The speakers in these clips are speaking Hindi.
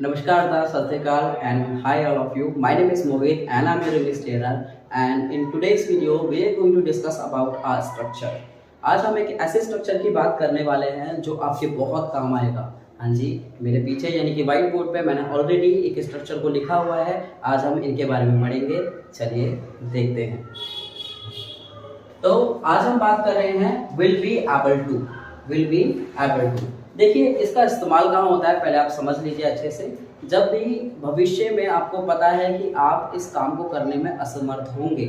Namaskar, Sat Sri Akal, and hi all of you. My name is Mohit and I'm your English trainer. And in today's video, we are going to discuss about our structure. आज हम एक ऐसे स्ट्रक्चर की बात करने वाले हैं जो आपके बहुत काम आएगा। हाँ जी, मेरे पीछे यानी कि व्हाइट बोर्ड पे मैंने ऑलरेडी एक स्ट्रक्चर को लिखा हुआ है। आज हम इनके बारे में पढ़ेंगे। चलिए देखते हैं। तो आज हम बात कर रहे हैं विल बी एबल टू। देखिए इसका इस्तेमाल कहाँ होता है, पहले आप समझ लीजिए अच्छे से। जब भी भविष्य में आपको पता है कि आप इस काम को करने में असमर्थ होंगे,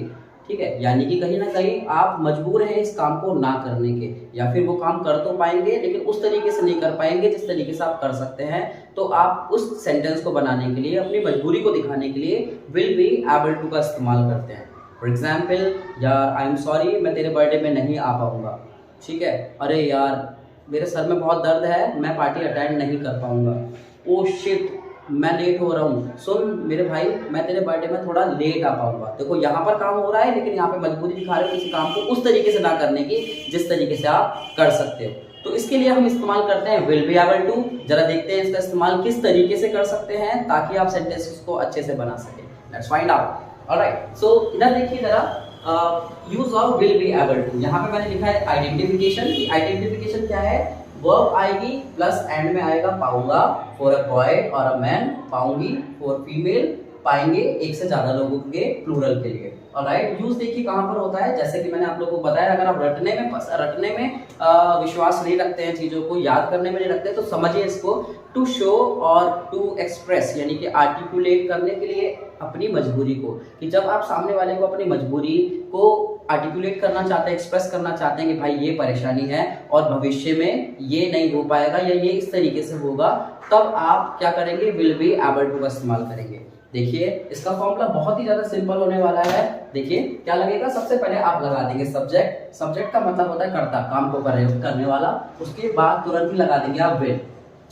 ठीक है, यानी कि कहीं ना कहीं आप मजबूर हैं इस काम को ना करने के, या फिर वो काम कर तो पाएंगे लेकिन उस तरीके से नहीं कर पाएंगे जिस तरीके से आप कर सकते हैं, तो आप उस सेंटेंस को बनाने के लिए, अपनी मजबूरी को दिखाने के लिए विल बी एबल टू का इस्तेमाल करते हैं। फॉर एग्जाम्पल, यार आई एम सॉरी, मैं तेरे बर्थडे में नहीं आ पाऊंगा। ठीक है, अरे यार मेरे सर में बहुत दर्द है, मैं पार्टी अटेंड नहीं कर पाऊंगा। ओ शिट, मैं लेट हो रहा हूँ। सुन मेरे भाई, मैं तेरे बर्थडे में थोड़ा लेट आ पाऊंगा। देखो यहाँ पर काम हो रहा है लेकिन यहाँ पे मजबूरी दिखा रहे हो किसी काम को उस तरीके से ना करने की जिस तरीके से आप कर सकते हो। तो इसके लिए हम इस्तेमाल करते हैं विल बी एबल टू। जरा देखते हैं इसका इस्तेमाल किस तरीके से कर सकते हैं ताकि आप सेंटेंसेस को अच्छे से बना सके। Let's find out. Alright, so इधर देखिए जरा, use of will be able to. यहाँ पे मैंने लिखा है आइडेंटिफिकेशन। आइडेंटिफिकेशन क्या है? वर्ब आएगी प्लस एंड में आएगा पाऊंगा फॉर अ बॉय और अ मैन, पाऊंगी फॉर फीमेल, पाएंगे एक से ज्यादा लोगों के प्लूरल के लिए। ऑलराइट, यूज देखिए कहाँ पर होता है, जैसे कि मैंने आप लोगों को बताया, अगर आप रटने में विश्वास नहीं रखते हैं, चीजों को याद करने में नहीं रखते, तो समझिए इसको टू शो और टू एक्सप्रेस, यानी कि आर्टिकुलेट करने के लिए अपनी मजबूरी को, कि जब आप सामने वाले को अपनी मजबूरी को आर्टिकुलेट करना चाहते हैं, एक्सप्रेस करना चाहते हैं कि भाई ये परेशानी है और भविष्य में ये नहीं हो पाएगा या ये इस तरीके से होगा, तब आप क्या करेंगे? विल बी एबल टू का इस्तेमाल करेंगे। देखिए इसका फॉर्मूला बहुत ही ज्यादा सिंपल होने वाला है। देखिए क्या लगेगा, सबसे पहले आप लगा देंगे सब्जेक्ट। सब्जेक्ट का मतलब होता है कर्ता, काम को करने वाला। उसके बाद तुरंत ही लगा देंगे आप विल।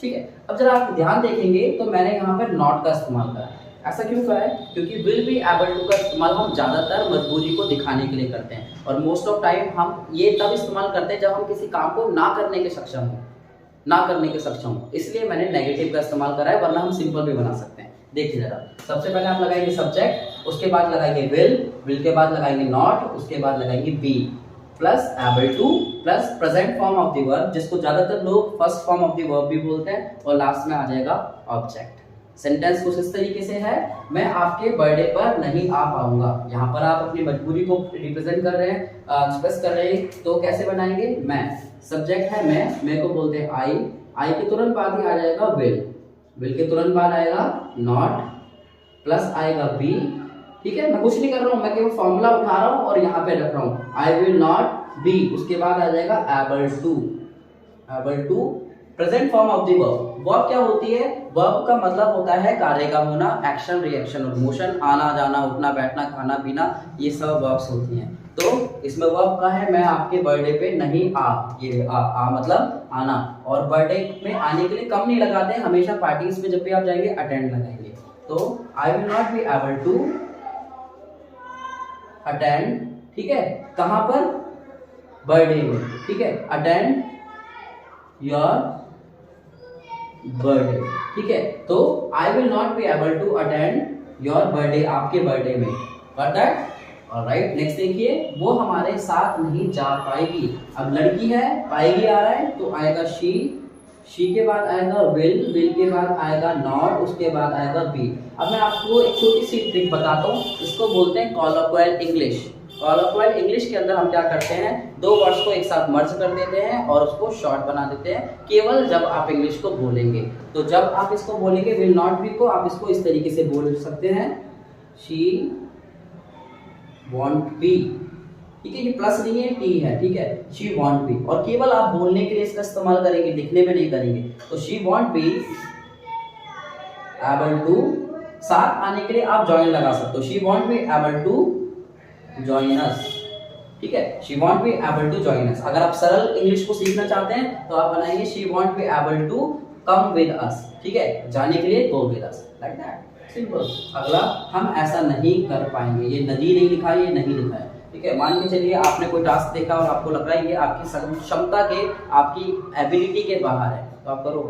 ठीक है, अब जरा आप ध्यान देखेंगे तो मैंने यहाँ पर नॉट का इस्तेमाल करा है। ऐसा क्यों करा है? क्योंकि विल बी एबल टू का इस्तेमाल हम ज्यादातर मजबूरी को दिखाने के लिए करते हैं, और मोस्ट ऑफ टाइम हम ये तब इस्तेमाल करते हैं जब हम किसी काम को ना करने के सक्षम हो। इसलिए मैंने नेगेटिव का इस्तेमाल करा है, वरना हम सिंपल भी बना सकते हैं। देखिए जरा, सबसे पहले आप लगाएंगे सब्जेक्ट, उसके बाद लगाएंगे विल के बाद लगाएंगे नॉट, उसके बाद लगाएंगे be plus able to plus present form of the verb, जिसको ज्यादातर लोग first form of the verb भी बोलते हैं, और लास्ट में आ जाएगा ऑब्जेक्ट। सेंटेंस कुछ इस तरीके से है, मैं आपके बर्थडे पर नहीं आ पाऊंगा। यहाँ पर आप अपनी मजबूरी को रिप्रेजेंट कर रहे हैं, एक्सप्रेस कर रहे हैं, तो कैसे बनाएंगे? मैं, सब्जेक्ट है मैं को बोलते हैं आई के तुरंत बाद ही आ जाएगा विल के तुरंत बाद आएगा नॉट, प्लस आएगा बी। ठीक है, मैं कुछ नहीं कर रहा हूँ, मैं केवल फॉर्मूला उठा रहा हूँ और यहाँ पे रख रहा हूँ, आई विल नॉट बी। उसके बाद आ जाएगा able to present form of the verb. Verb क्या होती है? वर्ब का मतलब होता है कार्य का होना, एक्शन, रिएक्शन और मोशन, आना जाना, उठना बैठना, खाना पीना, ये सब वर्ब्स होती हैं। तो इसमें वर्ब का है मैं आपके बर्थडे पे नहीं आ, ये आ मतलब आना, और बर्थडे में आने के लिए कम नहीं लगाते हैं, हमेशा पार्टीज में जब भी आप जाएंगे अटेंड लगाएंगे। तो I will not be able to attend, ठीक है, कहां पर? बर्थडे में। ठीक है, अटेंड योर बर्थडे। ठीक है, तो I will not be able to attend your birthday, आपके बर्थडे में। Got that? ऑलराइट, नेक्स्ट देखिए, वो हमारे साथ नहीं जा पाएगी। अब लड़की है, पाएगी आ रहा है, तो आएगा शी के बाद आएगा विल के बाद आएगा नॉट, उसके बाद आएगा बी। अब मैं आपको एक छोटी सी ट्रिक बताता हूँ, इसको बोलते हैं कॉलोक्वियल इंग्लिश। कॉलोक्वियल इंग्लिश के अंदर हम क्या करते हैं, दो वर्ड्स को एक साथ मर्ज कर देते हैं और उसको शॉर्ट बना देते हैं, केवल जब आप इंग्लिश को बोलेंगे। तो जब आप इसको बोलेंगे विल नॉट बी को, आप इसको इस तरीके से बोल सकते हैं, शी वॉन्ट बी। ठीक है, ये प्लस नहीं है, टी है। ठीक है, शी वॉन्ट बी, और केवल आप बोलने के लिए इसका इस्तेमाल करेंगे, लिखने में नहीं करेंगे। तो she won't be able to, साथ आने के लिए आप जॉइन लगा सकते हो, she won't be able to join us. ठीक है, she won't be able to join us. अगर आप सरल इंग्लिश को सीखना चाहते हैं तो आप बनाएंगे she won't be able to come with us. ठीक है, जाने के लिए go with us, like that, simple. अगला, हम ऐसा नहीं कर पाएंगे, ये नदी नहीं लिखा है, ये नहीं लिखा है। ठीक है, मान के चलिए आपने कोई टास्क देखा और आपको लग रहा है ये आपकी क्षमता के, आपकी एबिलिटी के बाहर है, तो आप करो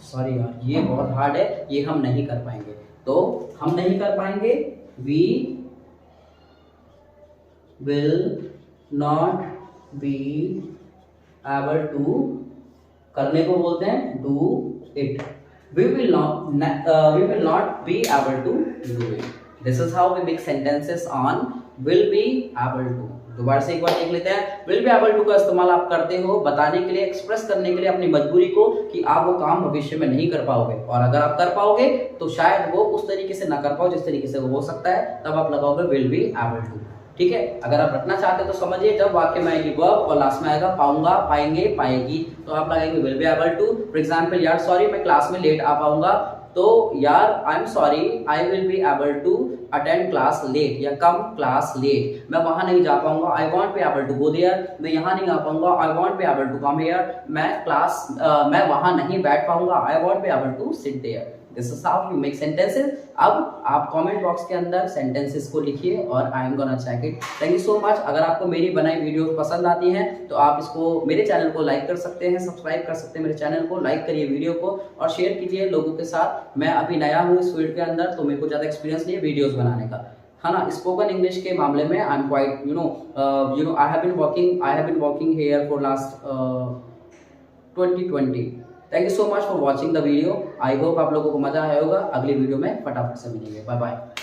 सॉरी यार ये बहुत हार्ड है, ये हम नहीं कर पाएंगे। तो हम नहीं कर पाएंगे, we will not be able to, करने को बोलते हैं do it. We will not be able to do it. This is how we make sentences on will be able to. दोबारा से एक बार देख लेते हैं। will be able to का इस्तेमाल आप करते हो बताने के लिए, एक्सप्रेस करने के लिए अपनी मजबूरी को कि आप वो काम भविष्य में नहीं कर पाओगे, और अगर आप कर पाओगे तो शायद वो उस तरीके से ना कर पाओ जिस तरीके से वो हो सकता है, तब आप लगाओगे will be able to। ठीक है, अगर आप रखना चाहते हो तो समझिए, जब वाक्य में आएगी वर्ब और लास्ट में आएगा पाऊंगा, पाएंगे, पाएगी, तो आप लगाएंगे will be able to. For example, यार सॉरी मैं क्लास में लेट आ पाऊंगा, तो यार I am sorry I will be able to attend class late, या कम क्लास लेट। मैं वहां नहीं जा पाऊंगा, I won't be able to go there. मैं यहाँ नहीं आ पाऊंगा, I won't be able to come here. मैं वहां नहीं बैठ पाऊंगा, I won't be able to sit there. This is how you make sentences. अब आप कमेंट बॉक्स के अंदर सेंटेंसेस को लिखिए और I am gonna check it. Thank you so much. अगर आपको मेरी बनाई वीडियो पसंद आती हैं तो आप इसको, मेरे चैनल को लाइक कर सकते हैं, सब्सक्राइब कर सकते हैं मेरे चैनल को, लाइक करिए वीडियो को और शेयर कीजिए लोगों के साथ। मैं अभी नया हूँ इस फील्ड के अंदर, तो मेरे को ज़्यादा एक्सपीरियंस नहीं है वीडियोज़ बनाने का, है ना। स्पोकन इंग्लिश के मामले में I am quite you know I have been working here for last 2020। Thank you so much for watching the video. I hope आप लोगों को मजा आया होगा। अगली वीडियो में फटाफट से मिलेंगे। Bye bye.